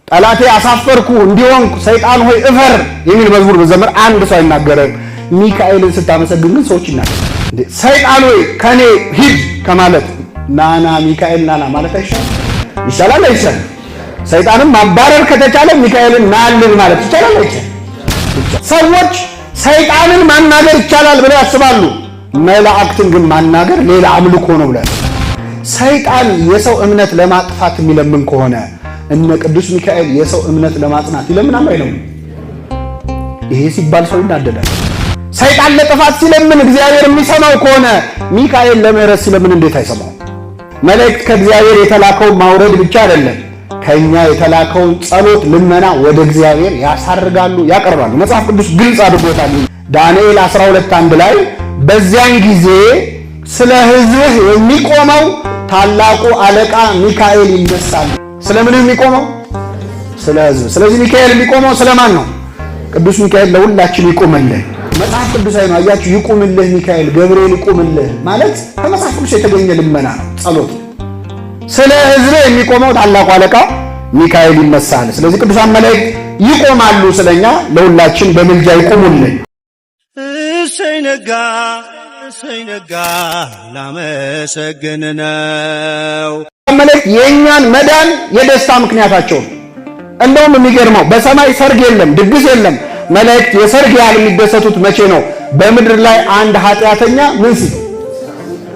ጠላቴ አሳፈርኩ እንዲሆን ሰይጣን ሆይ እፈር የሚል መዝሙር በዘመር አንድ ሰው አይናገርም። ሚካኤልን ስታመሰግን ግን ሰዎች ይናገራሉ። ሰይጣን ሆይ ከኔ ሂድ ከማለት ናና ሚካኤል ናና ማለት አይሻልም? ይሻላል አይሻልም? ሰይጣንም ማባረር ከተቻለ ሚካኤልን ናልን ማለት ይቻላል አይቻልም? ሰዎች ሰይጣንን ማናገር ይቻላል ብለው ያስባሉ። መላእክትን ግን ማናገር ሌላ አምልኮ ነው ብለው ሰይጣን የሰው እምነት ለማጥፋት የሚለምን ከሆነ እነ ቅዱስ ሚካኤል የሰው እምነት ለማጽናት ይለምናል አይለምንም? ይሄ ሲባል ሰው ይናደዳል። ሰይጣን ለጥፋት ሲለምን እግዚአብሔር የሚሰማው ከሆነ ሚካኤል ለምህረት ሲለምን እንዴት አይሰማው? መላእክት ከእግዚአብሔር የተላከው ማውረድ ብቻ አይደለም፣ ከኛ የተላከውን ጸሎት ልመና ወደ እግዚአብሔር ያሳርጋሉ፣ ያቀርባሉ። መጽሐፍ ቅዱስ ግልጽ አድርጎታል። ዳንኤል 12:1 ላይ በዚያን ጊዜ ስለ ሕዝብህ የሚቆመው ታላቁ አለቃ ሚካኤል ይነሳል። ስለምን የሚቆመው? ስለ ሕዝብ። ስለዚህ ሚካኤል የሚቆመው ስለማን ነው? ቅዱስ ሚካኤል ለሁላችን ይቆምልን። መጽሐፍ ቅዱሳዊ ነው። አያችሁ፣ ይቆምልህ ሚካኤል ገብርኤል ይቆምልህ ማለት ከመጽሐፍ ቅዱስ የተገኘ ልመና ነው፣ ጸሎት። ስለ ሕዝብ የሚቆመው ታላቁ አለቃ ሚካኤል ይነሳል። ስለዚህ ቅዱሳን መላእክት ይቆማሉ ስለኛ፣ ለሁላችን በምልጃ ይቆሙልን። እሰይ ነጋ ላመሰግን ነው። መላእክት የኛን መዳን የደስታ ምክንያታቸው ነው። እንደውም የሚገርመው በሰማይ ሰርግ የለም፣ ድግስ የለም። መላእክት የሰርግ ያህል የሚደሰቱት መቼ ነው? በምድር ላይ አንድ ኃጢአተኛ ምን ሲል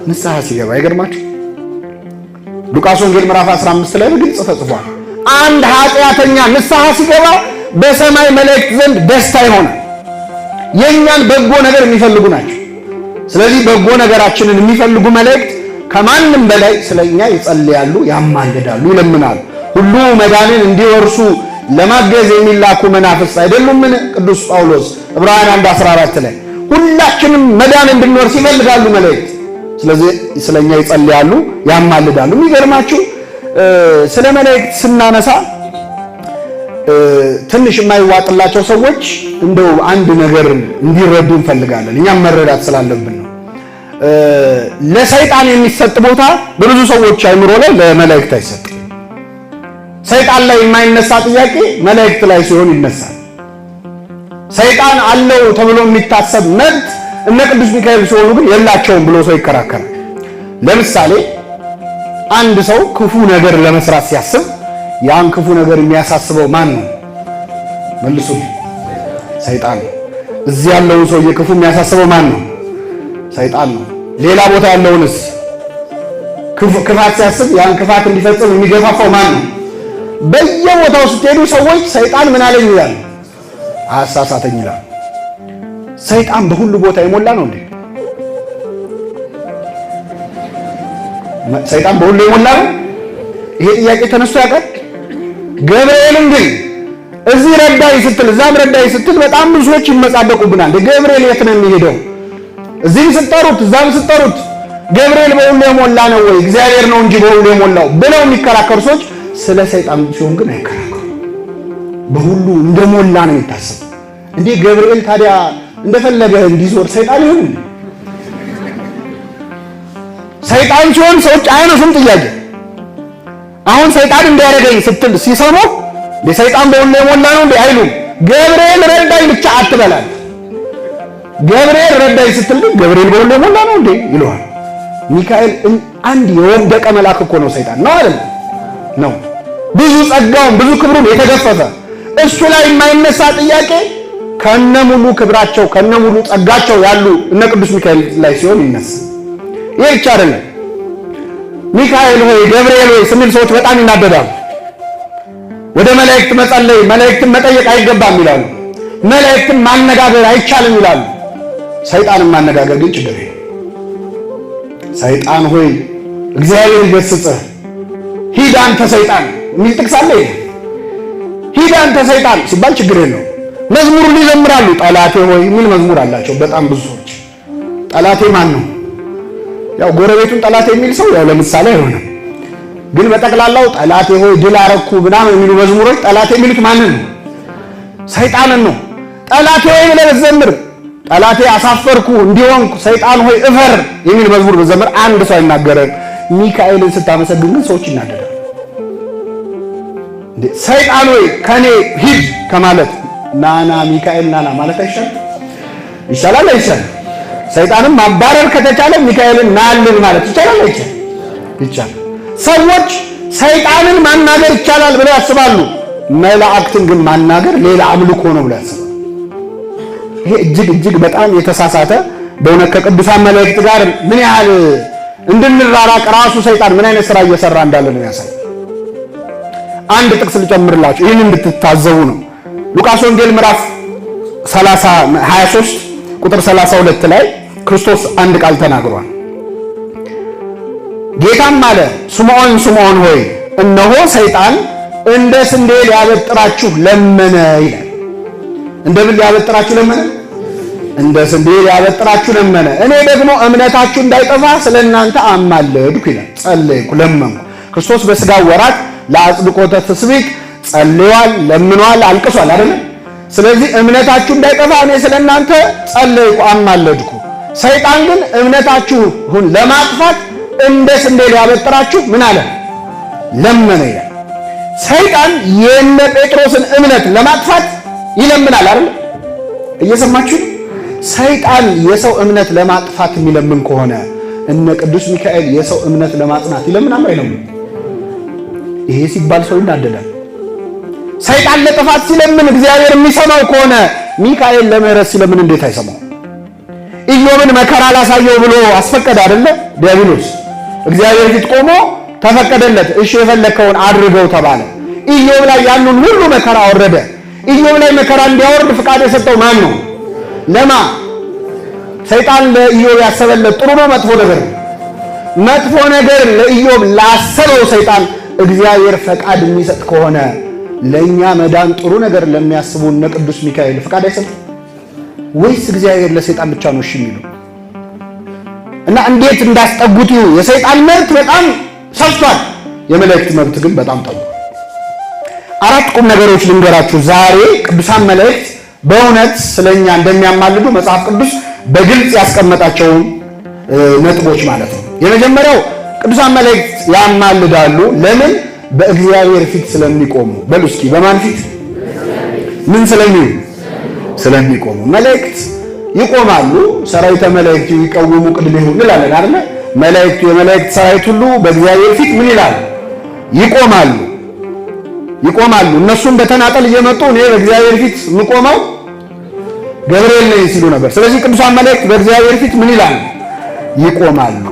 ንስሐ ሲገባ። አይገርማችሁ? ሉቃስ ወንጌል ምዕራፍ 15 ላይ በግልጽ ተጽፏል። አንድ ኃጢአተኛ ንስሐ ሲገባ በሰማይ መላእክት ዘንድ ደስታ ይሆናል። የኛን በጎ ነገር የሚፈልጉ ናቸው። ስለዚህ በጎ ነገራችንን የሚፈልጉ መላእክት ከማንም በላይ ስለኛ ይጸልያሉ፣ ያማልዳሉ፣ ይለምናሉ። ሁሉ መዳንን እንዲወርሱ ለማገዝ የሚላኩ መናፍስት አይደሉምን? ቅዱስ ጳውሎስ ዕብራውያን 1:14 ላይ ሁላችንም መዳን እንድንወርስ ይፈልጋሉ መላእክት። ስለዚህ ስለኛ ይጸልያሉ፣ ያማልዳሉ። የሚገርማችሁ ስለ መላእክት ስናነሳ ትንሽ የማይዋጥላቸው ሰዎች እንደው አንድ ነገር እንዲረዱ እንፈልጋለን። እኛም መረዳት ስላለብን ነው። ለሰይጣን የሚሰጥ ቦታ በብዙ ሰዎች አይምሮ ላይ ለመላእክት አይሰጥም። ሰይጣን ላይ የማይነሳ ጥያቄ መላእክት ላይ ሲሆን ይነሳል። ሰይጣን አለው ተብሎ የሚታሰብ መብት እነ ቅዱስ ሚካኤል ሲሆኑ ግን የላቸውም ብሎ ሰው ይከራከራል። ለምሳሌ አንድ ሰው ክፉ ነገር ለመስራት ሲያስብ ያን ክፉ ነገር የሚያሳስበው ማን ነው? መልሱ። ሰይጣን ነው። እዚህ ያለውን ሰው የክፉ የሚያሳስበው ማን ነው? ሰይጣን ነው። ሌላ ቦታ ያለውንስ ክፋት ሲያስብ ያን ክፋት እንዲፈጽም የሚገፋፋው ማን ነው? በየቦታው ስትሄዱ ሰዎች ሰይጣን ምን አለኝ ይላል፣ አሳሳተኝ ይላል። ሰይጣን በሁሉ ቦታ የሞላ ነው እንዴ? ሰይጣን በሁሉ የሞላ ነው? ይሄ ጥያቄ ተነስቶ ያውቃል? ገብርኤልን ግን እዚህ ረዳይ ስትል እዛም ረዳይ ስትል በጣም ብዙ ሰዎች ይመጻደቁብናል። ገብርኤል የት ነው የሚሄደው? እዚህም ስትጠሩት እዛም ስትጠሩት ገብርኤል በሁሉ የሞላ ነው ወይ እግዚአብሔር ነው እንጂ በሁሉ የሞላው ብለው የሚከራከሩ ሰዎች ስለ ሰይጣን ሲሆን ግን አይከራከሩ። በሁሉ እንደሞላ ነው የሚታሰብ። እንዴ ገብርኤል ታዲያ እንደፈለገ እንዲዞር ሰይጣን ይሁን? ሰይጣን ሲሆን ሰዎች አይነሱም ጥያቄ። አሁን ሰይጣን እንዲያደርገኝ ስትል ሲሰሙ ለሰይጣን በሁሉ የሞላ ነው እንዴ አይሉም። ገብርኤል ረዳኝ ብቻ አትበላል። ገብርኤል ረዳኝ ስትል ግን ገብርኤል በሁሉ የሞላ ነው እንዴ ይለዋል። ሚካኤል አንድ የወደቀ መልአክ እኮ ነው ሰይጣን ነው አይደል? ነው። ብዙ ጸጋውን ብዙ ክብሩን የተገፈፈ እሱ ላይ የማይነሳ ጥያቄ ከነሙሉ ክብራቸው ከነሙሉ ጸጋቸው ያሉ እነ ቅዱስ ሚካኤል ላይ ሲሆን ይነሳ። ይሄ ብቻ አይደለም። ሚካኤል ሆይ ገብርኤል ሆይ ስንል ሰዎች በጣም ይናደዳሉ። ወደ መላእክት መጸለይ መላእክትን መጠየቅ አይገባም ይላሉ። መላእክትን ማነጋገር አይቻልም ይላሉ። ሰይጣንን ማነጋገር ግን ችግር የለም። ሰይጣን ሆይ እግዚአብሔር ይገስጽህ፣ ሂድ አንተ ሰይጣን የሚል ጥቅስ አለ። ሂድ አንተ ሰይጣን ሲባል ችግር የለውም። መዝሙሩን ይዘምራሉ። ጠላቴ ሆይ የሚል መዝሙር አላቸው በጣም ብዙ ሰዎች። ጠላቴ ማን ነው? ያው ጎረቤቱን ጠላቴ የሚል ሰው ያው ለምሳሌ አይሆንም። ግን በጠቅላላው ጠላቴ ሆይ ድል አረኩ ምናምን የሚሉ መዝሙሮች ጠላቴ የሚሉት ማንን ነው? ሰይጣንን ነው። ጠላቴ ሆይ ብለህ ዘምር፣ ጠላቴ አሳፈርኩ እንዲሆንኩ ሰይጣን ሆይ እፈር የሚል መዝሙር በዘምር አንድ ሰው አይናገርም። ሚካኤልን ስታመሰግን ግን ሰዎች ይናደዳሉ። ሰይጣን ወይ ከኔ ሂድ ከማለት ናና ሚካኤል ናና ማለት አይሻልም? ይሻላል አይሻልም? ሰይጣንም ማባረር ከተቻለ ሚካኤልን ናልን ማለት ይቻላል አይቻልም? ይቻላል። ሰዎች ሰይጣንን ማናገር ይቻላል ብለው ያስባሉ። መላእክትን ግን ማናገር ሌላ አምልኮ ነው ብለው ያስባሉ። ይሄ እጅግ በጣም የተሳሳተ በእውነት ከቅዱሳን መላእክት ጋር ምን ያህል እንድንራራቅ ራሱ ሰይጣን ምን አይነት ስራ እየሰራ እንዳለ ነው ያሳይ። አንድ ጥቅስ ልጨምርላችሁ ይህን እንድትታዘቡ ነው። ሉቃስ ወንጌል ምዕራፍ 23 ቁጥር 32 ላይ ክርስቶስ አንድ ቃል ተናግሯል። ጌታም አለ ስምዖን ስምዖን ሆይ እነሆ ሰይጣን እንደ ስንዴ ሊያበጥራችሁ ለመነ ይላል። እንደምን ሊያበጥራችሁ ለመነ? እንደ ስንዴ ሊያበጥራችሁ ለመነ። እኔ ደግሞ እምነታችሁ እንዳይጠፋ ስለእናንተ አማለድኩ ይላል። ጸለይኩ፣ ለመንኩ። ክርስቶስ በሥጋ ወራት ለአጽድቆተ ትስብእት ጸልዋል፣ ለምኗል፣ አልቅሷል አይደል? ስለዚህ እምነታችሁ እንዳይጠፋ እኔ ስለእናንተ ጸለይኩ፣ አማለድኩ። ሰይጣን ግን እምነታችሁን ለማጥፋት እንደ ስንዴ ሊያበጥራችሁ ምን አለ? ለመነ ይላል። ሰይጣን የነ ጴጥሮስን እምነት ለማጥፋት ይለምናል አይደል? እየሰማችሁ? ሰይጣን የሰው እምነት ለማጥፋት የሚለምን ከሆነ እነ ቅዱስ ሚካኤል የሰው እምነት ለማጽናት ይለምናል አይለምንም? ይሄ ሲባል ሰው ይናደዳል። ሰይጣን ለጥፋት ሲለምን እግዚአብሔር የሚሰማው ከሆነ ሚካኤል ለምህረት ሲለምን እንዴት አይሰማው? ኢዮብን መከራ ላሳየው ብሎ አስፈቀደ አይደለ? ዲያብሎስ እግዚአብሔር ፊት ቆሞ ተፈቀደለት። እሺ የፈለከውን አድርገው ተባለ። ኢዮብ ላይ ያንን ሁሉ መከራ አወረደ። ኢዮብ ላይ መከራ እንዲያወርድ ፍቃድ የሰጠው ማን ነው? ለማ ሰይጣን ለኢዮብ ያሰበለት ጥሩ ነው መጥፎ ነገር ነው? መጥፎ ነገር ለኢዮብ ላሰበው ሰይጣን እግዚአብሔር ፈቃድ የሚሰጥ ከሆነ ለኛ መዳን ጥሩ ነገር ለሚያስቡ እነ ቅዱስ ሚካኤል ፈቃድ አይሰጥም ወይስ እግዚአብሔር ለሰይጣን ብቻ ነው እሺ የሚለው? እና እንዴት እንዳስጠጉት የሰይጣን መብት በጣም ሰፍቷል፣ የመላእክት መብት ግን በጣም ጠቧል። አራት ቁም ነገሮች ልንገራችሁ ዛሬ። ቅዱሳን መላእክት በእውነት ስለኛ እንደሚያማልዱ መጽሐፍ ቅዱስ በግልጽ ያስቀመጣቸው ነጥቦች ማለት ነው። የመጀመሪያው ቅዱሳን መላእክት ያማልዳሉ። ለምን? በእግዚአብሔር ፊት ስለሚቆሙ። በሉ እስኪ በማን ፊት? ምን ስለሚቆሙ። መላእክት ይቆማሉ። ሰራዊተ መላእክት ይቀውሙ ቅድሜሁ እንላለን አይደል? መላእክቱ የመላእክት ሰራዊት ሁሉ በእግዚአብሔር ፊት ምን ይላሉ? ይቆማሉ። እነሱም በተናጠል እየመጡ እኔ በእግዚአብሔር ፊት የምቆመው ገብርኤል ነኝ ሲሉ ነበር። ስለዚህ ቅዱሳን መላእክት በእግዚአብሔር ፊት ምን ይላሉ? ይቆማሉ።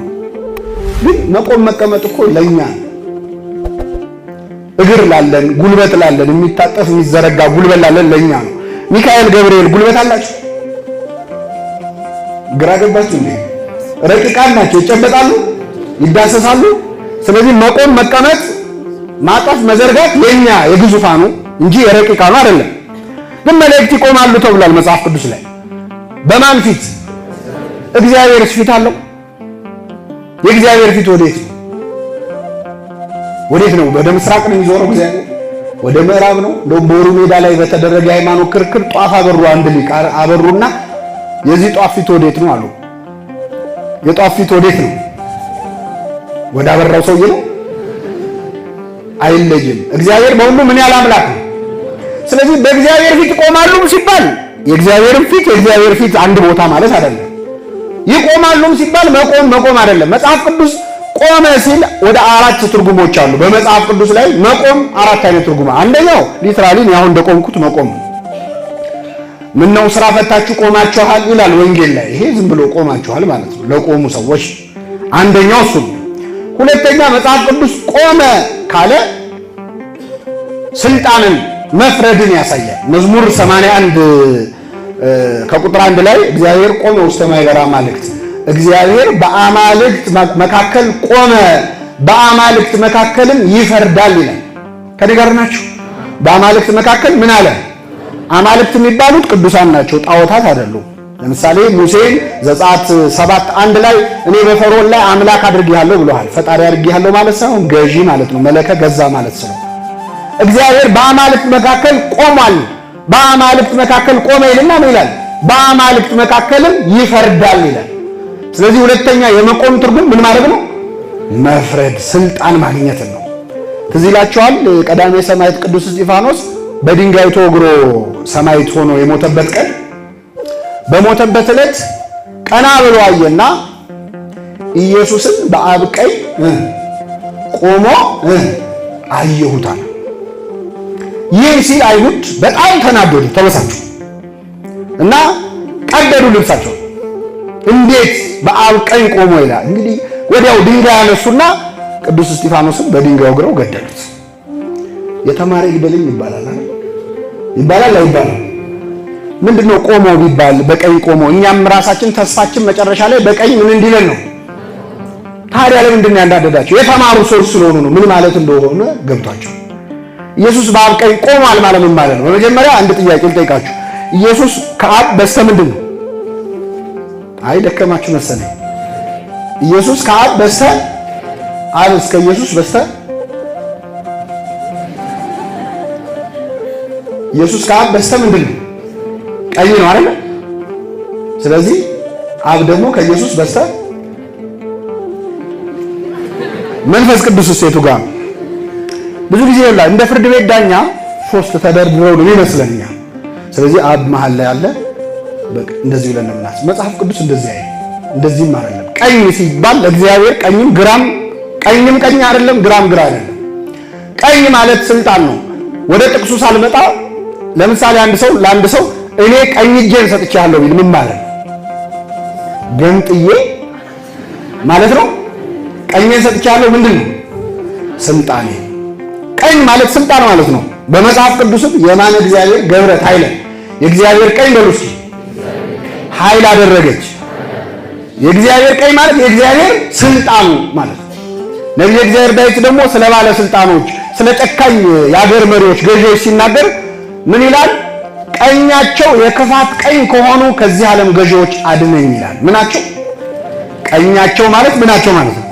ግን መቆም መቀመጥ እኮ ለኛ እግር ላለን ጉልበት ላለን የሚታጠፍ የሚዘረጋ ጉልበት ላለን ለኛ ነው። ሚካኤል ገብርኤል ጉልበት አላቸው? ግራ ገባችሁ እንዴ? ረቂቃን ናቸው። ይጨበጣሉ፣ ይዳሰሳሉ። ስለዚህ መቆም መቀመጥ ማጣፍ መዘርጋት የኛ የግዙፋኑ እንጂ የረቂቃኑ አይደለም። ግን መላእክት ይቆማሉ ተብሏል መጽሐፍ ቅዱስ ላይ። በማን ፊት? እግዚአብሔርስ ፊት አለው? የእግዚአብሔር ፊት ወዴት ነው? ወደ ምስራቅ ነው የሚዞረው እግዚአብሔር? ወደ ምዕራብ ነው? እንደውም ቦሩ ሜዳ ላይ በተደረገ ሃይማኖት ክርክር ጧፍ አበሩ። አንድ ሊቅ አበሩና የዚህ ጧፍ ፊት ወዴት ነው አሉ። የጧፍ ፊት ወዴት ነው? ወደ አበራው ሰውዬ ነው? አይለይም። እግዚአብሔር በሁሉ ምን ያለ አምላክ ነው። ስለዚህ በእግዚአብሔር ፊት ይቆማሉም ሲባል የእግዚአብሔር ፊት አንድ ቦታ ማለት አይደለም። ይቆማሉም ሲባል መቆም አይደለም። መጽሐፍ ቅዱስ ቆመ ሲል ወደ አራት ትርጉሞች አሉ። በመጽሐፍ ቅዱስ ላይ መቆም አራት አይነት ትርጉም። አንደኛው ሊትራሊ ያው እንደቆምኩት መቆም። ምን ነው ስራ ፈታችሁ ቆማችኋል ይላል ወንጌል ላይ። ይሄ ዝም ብሎ ቆማችኋል ማለት ነው፣ ለቆሙ ሰዎች። አንደኛው እሱ ነው። ሁለተኛ መጽሐፍ ቅዱስ ቆመ ካለ ስልጣንን መፍረድን ያሳያል። መዝሙር 81 ከቁጥር 1 ላይ እግዚአብሔር ቆመ ውስተ ማኅበረ አማልክት፣ እግዚአብሔር በአማልክት መካከል ቆመ፣ በአማልክት መካከልም ይፈርዳል ይላል። ከኔ ጋር ናችሁ? በአማልክት መካከል ምን አለ? አማልክት የሚባሉት ቅዱሳን ናቸው፣ ጣዖታት አይደሉም። ለምሳሌ ሙሴን ዘጸአት 7:1 ላይ እኔ በፈርዖን ላይ አምላክ አድርጌሃለሁ ብለዋል። ፈጣሪ አድርጌሃለሁ ማለት ሳይሆን ገዢ ማለት ነው። መለከ ገዛ ማለት ነው። እግዚአብሔር በአማልክት መካከል ቆሟል። በአማልክት መካከል ቆመ ይልና ምን ይላል? በአማልክት መካከልም ይፈርዳል ይላል። ስለዚህ ሁለተኛ የመቆም ትርጉም ምን ማድረግ ነው? መፍረድ፣ ስልጣን ማግኘት ነው። ትዝ ይላችኋል። ቀዳሜ ሰማዕት ቅዱስ እስጢፋኖስ በድንጋይ ተወግሮ ሰማዕት ሆኖ የሞተበት ቀን በሞተበት ዕለት ቀና ብሎ አየና ኢየሱስን በአብ ቀኝ ቆሞ አየሁታል። ይህን ሲል አይሁድ በጣም ተናደዱ፣ ተበሳጩ እና ቀደዱ ልብሳቸው። እንዴት በአብ ቀኝ ቆሞ ይላል? እንግዲህ ወዲያው ድንጋይ ያነሱና ቅዱስ እስጢፋኖስን በድንጋይ ወግረው ገደሉት። የተማረ ይግደልኝ ይባላል አይባልም? ምንድነው ቆሞ ቢባል በቀኝ ቆሞ? እኛም ራሳችን ተስፋችን መጨረሻ ላይ በቀኝ ምን እንዲለን ነው። ታዲያ ለምንድን ነው ያንዳደዳቸው? የተማሩ ሰዎች ስለሆኑ ነው። ምን ማለት እንደሆነ ገብቷቸው። ኢየሱስ በአብ ቀኝ ቆሟል ማለት ምን ማለት ነው? በመጀመሪያ አንድ ጥያቄ ልጠይቃችሁ። ኢየሱስ ከአብ በስተ ምንድን ነው? አይ ደከማችሁ መሰለኝ። ኢየሱስ ከአብ በስተ አብ እስከ ኢየሱስ በስተ ኢየሱስ ከአብ በስተ ምንድን ነው? ቀኝ ነው አይደል? ስለዚህ አብ ደግሞ ከኢየሱስ በስተ መንፈስ ቅዱስ ሴቱ ጋር ብዙ ጊዜ ይላል። እንደ ፍርድ ቤት ዳኛ ሶስት ተደርድረው ነው ይመስለኛ። ስለዚህ አብ መሃል ላይ አለ። በቃ እንደዚህ ብለን እናስ መጽሐፍ ቅዱስ እንደዚህ አይደለም፣ እንደዚህም አይደለም። ቀኝ ሲባል ለእግዚአብሔር ቀኝም ግራም ቀኝም ቀኝ አይደለም፣ ግራም ግራ አይደለም። ቀኝ ማለት ስልጣን ነው። ወደ ጥቅሱ ሳልመጣ ለምሳሌ ለአንድ ሰው እኔ ቀኝ እጄን ሰጥቻለሁ ቢል ምን ማለት ነው? ገንጥዬ ማለት ነው። ቀኝን ሰጥቻለሁ ምንድን ነው? ስልጣኔ። ቀኝ ማለት ስልጣን ማለት ነው። በመጽሐፍ ቅዱስም የማነ እግዚአብሔር ገብረት ኃይለ የእግዚአብሔር ቀኝ በሉስ ኃይል አደረገች። የእግዚአብሔር ቀኝ ማለት የእግዚአብሔር ስልጣኑ ማለት ነው። ነቢየ እግዚአብሔር ዳዊት ደግሞ ስለ ባለ ስልጣኖች፣ ስለ ጨካኝ የአገር መሪዎች፣ ገዢዎች ሲናገር ምን ይላል? ቀኛቸው የክፋት ቀኝ ከሆኑ ከዚህ ዓለም ገዢዎች አድነኝ ይላል። ምናቸው? ቀኛቸው ማለት ምናቸው ማለት ነው?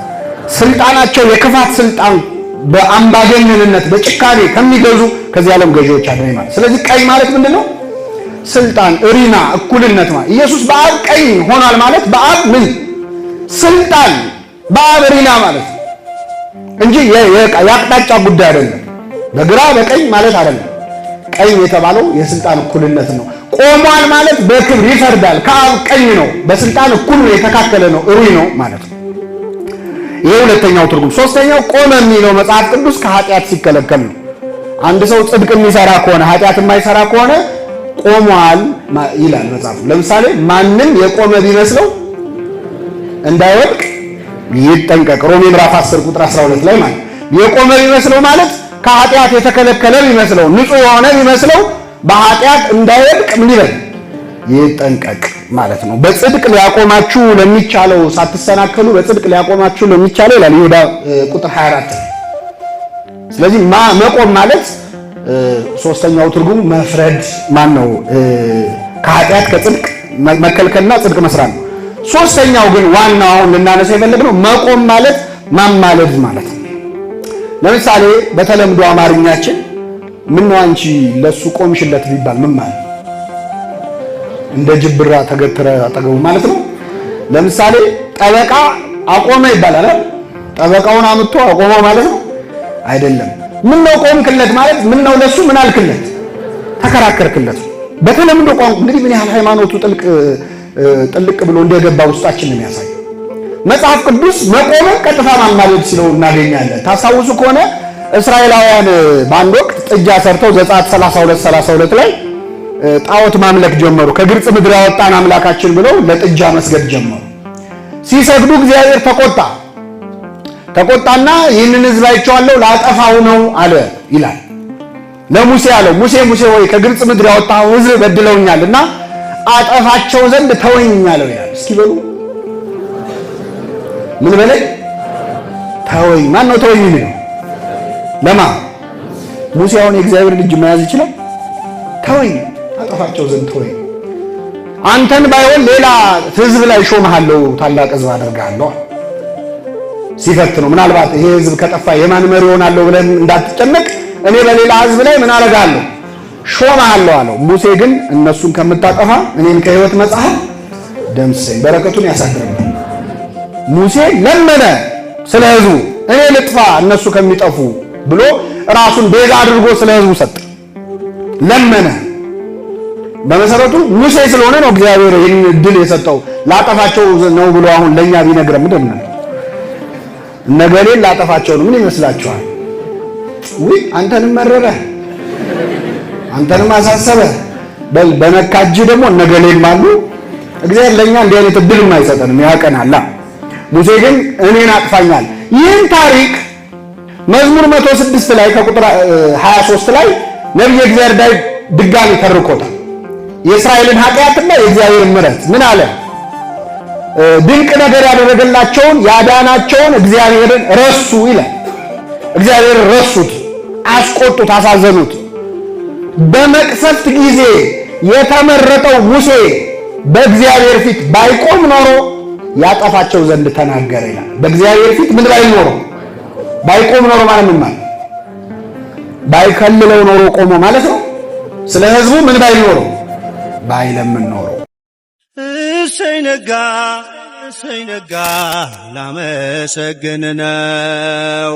ስልጣናቸው የክፋት ስልጣን በአምባገነንነት በጭካኔ ከሚገዙ ከዚህ ዓለም ገዢዎች አድነኝ ማለት። ስለዚህ ቀኝ ማለት ምንድነው? ስልጣን፣ እሪና፣ እኩልነት ማለት። ኢየሱስ በአብ ቀኝ ሆኗል ማለት በአብ ምን ስልጣን፣ በአብ እሪና ማለት እንጂ የአቅጣጫ ጉዳይ አይደለም። በግራ በቀኝ ማለት አይደለም። ቀኝ የተባለው የስልጣን እኩልነት ነው። ቆሟል ማለት በክብር ይፈርዳል። ከአብ ቀኝ ነው፣ በስልጣን እኩል ነው፣ የተካከለ ነው፣ እሩይ ነው ማለት ነው። ይሄ ሁለተኛው ትርጉም። ሶስተኛው ቆመ የሚለው መጽሐፍ ቅዱስ ከኃጢአት ሲከለከል ነው። አንድ ሰው ጽድቅ የሚሰራ ከሆነ ኃጢአት የማይሰራ ከሆነ ቆሟል ይላል መጽሐፉ። ለምሳሌ ማንም የቆመ ቢመስለው እንዳይወድቅ ይጠንቀቅ። ሮሜ ምዕራፍ 10 ቁጥር 12 ላይ ማለት የቆመ ቢመስለው ማለት ከኃጢአት የተከለከለ ቢመስለው፣ ንጹህ የሆነ ቢመስለው በኃጢአት እንዳይወድቅ ምን ይበል? ይጠንቀቅ ማለት ነው። በጽድቅ ሊያቆማችሁ ለሚቻለው ሳትሰናከሉ በጽድቅ ሊያቆማችሁ ለሚቻለው ይላል ይሁዳ ቁጥር 24። ስለዚህ መቆም ማለት ሶስተኛው ትርጉም መፍረድ ነው፣ ከኃጢአት ከጽድቅ መከልከልና ጽድቅ መስራት ነው። ሶስተኛው ግን ዋናው አሁን ልናነሳ የፈለግነው መቆም ማለት ማማለድ ማለት ነው። ለምሳሌ በተለምዶ አማርኛችን ምን ነው አንቺ ለሱ ቆምሽለት ቢባል ምን ማለት? እንደ ጅብራ ተገትረ አጠገቡ ማለት ነው። ለምሳሌ ጠበቃ አቆመ ይባላል። ጠበቃውን አምጥቶ አቆመው ማለት ነው አይደለም። ምን ነው ቆምክለት ማለት ምን ነው ለሱ ምን አልክለት? ተከራከርክለት። በተለምዶ ቋንቋ እንግዲህ ምን ያህል ሃይማኖቱ ጥልቅ ብሎ እንደገባ ውስጣችን ነው የሚያሳየው። መጽሐፍ ቅዱስ መቆም ቀጥታ ማማለድ ሲለው እናገኛለን። ታሳውሱ ከሆነ እስራኤላውያን በአንድ ወቅት ጥጃ ሰርተው ዘጸአት 32 ላይ ጣዖት ማምለክ ጀመሩ። ከግብፅ ምድር ያወጣን አምላካችን ብለው ለጥጃ መስገድ ጀመሩ። ሲሰግዱ እግዚአብሔር ተቆጣና ይህንን ሕዝብ አይቼዋለሁ ላጠፋው ነው አለ ይላል። ለሙሴ አለው ሙሴ ሆይ ከግብፅ ምድር ያወጣው ሕዝብ በድለውኛልና አጠፋቸው ዘንድ ተወኝ አለው ይላል። እስኪ በሉ ምን በለኝ? ተወኝ። ማን ነው ተወኝ የሚለው? ለማ ሙሴ አሁን የእግዚአብሔር ልጅ መያዝ ይችላል? ተወኝ፣ አጠፋቸው ዘንድ ተወኝ። አንተን ባይሆን ሌላ ህዝብ ላይ ሾመሃለሁ፣ ታላቅ ህዝብ አደርግሃለሁ ሲፈትነው። ምናልባት ይሄ ህዝብ ከጠፋ የማን መሪ ሆናለሁ ብለን እንዳትጨነቅ እኔ በሌላ ህዝብ ላይ ምን አደርጋለሁ? ሾመሃለሁ አለው። ሙሴ ግን እነሱን ከምታጠፋ እኔን ከህይወት መጽሐፍ ደምስሰኝ፣ በረከቱን ያሳድርብኝ። ሙሴ ለመነ ስለ ህዝቡ፣ እኔ ልጥፋ እነሱ ከሚጠፉ ብሎ ራሱን ቤዛ አድርጎ ስለ ሕዝቡ ሰጠ፣ ለመነ። በመሰረቱ ሙሴ ስለሆነ ነው እግዚአብሔር ይህን እድል የሰጠው። ላጠፋቸው ነው ብሎ አሁን ለኛ ቢነግረን ምንድን ነው? ነገሌን ላጠፋቸው ነው። ምን ይመስላችኋል? ውይ አንተንም መረረ፣ አንተንም አሳሰበ። በነካጅ ደግሞ ነገሌን ማሉ። እግዚአብሔር ለኛ እንዲህ አይነት እድልም አይሰጠንም፣ ያቀናላ። ሙሴ ግን እኔን አጥፋኛል። ይህን ታሪክ መዝሙር 106 ላይ ከቁጥር 23 ላይ ነብዩ እግዚአብሔር ዳዊት ድጋሚ ተርኮታል። የእስራኤልን ኃጢአትና የእግዚአብሔርን ምሕረት ምን አለ? ድንቅ ነገር ያደረገላቸውን ያዳናቸውን እግዚአብሔርን ረሱ ይላል። እግዚአብሔርን ረሱት፣ አስቆጡት፣ አሳዘኑት። በመቅሰፍት ጊዜ የተመረጠው ሙሴ በእግዚአብሔር ፊት ባይቆም ኖሮ ያጠፋቸው ዘንድ ተናገረ ይላል። በእግዚአብሔር ፊት ምን ባይል ኖሮ? ባይቆም ኖሮ ማለት ምን ማለት? ባይከልለው ኖሮ ቆሞ ማለት ነው። ስለ ሕዝቡ ምን ባይል ኖሮ? ባይለምን ኖሮ። እሰይ ነጋ ላመሰግን ነው።